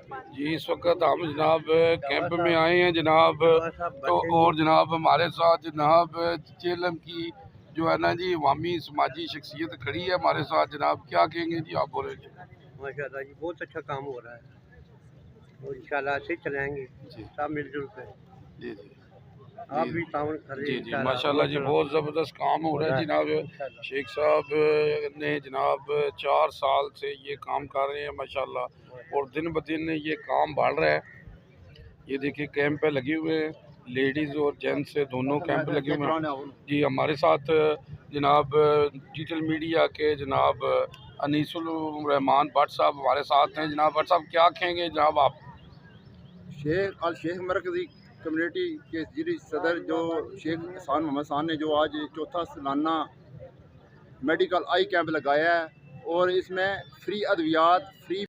जी, इस वक्त हम जनाब कैंप में आए हैं जनाब। तो और जनाब हमारे साथ जनाब चेलम की जो है ना जी अवामी समाजी शख्सियत खड़ी है हमारे साथ। जनाब क्या कहेंगे जी, आप बोलेंगे? माशाल्लाह जी, बहुत अच्छा काम हो रहा है और इंशाल्लाह ऐसे ही चलाएंगे जी सब मिलजुल कर। जी जी आप जी भी ताउन करें जी जी इंशाल्लाह माशाल्लाह जी, बहुत ज़बरदस्त काम हो रहा है जनाब। इंशाल्लाह। शेख साहब ने जनाब 4 साल से ये काम कर रहे हैं माशाल्लाह, और दिन ब दिन ये काम बढ़ रहा है। ये देखिए कैंप पे लगे हुए हैं, लेडीज़ और जेंट्स दोनों कैंप लगे हुए हैं जी। हमारे साथ जनाब डिजिटल मीडिया के जनाब अनीसुल रहमान भट्ट साहब हमारे साथ हैं। जनाब भट्ट साहब क्या कहेंगे जनाब आप? शेख मरकज़ी कम्युनिटी के ज़िली सदर जो शेख एहसान मोहम्मद खान ने जो आज चौथा सालाना मेडिकल आई कैंप लगाया है, और इसमें फ्री अद्वियात, फ्री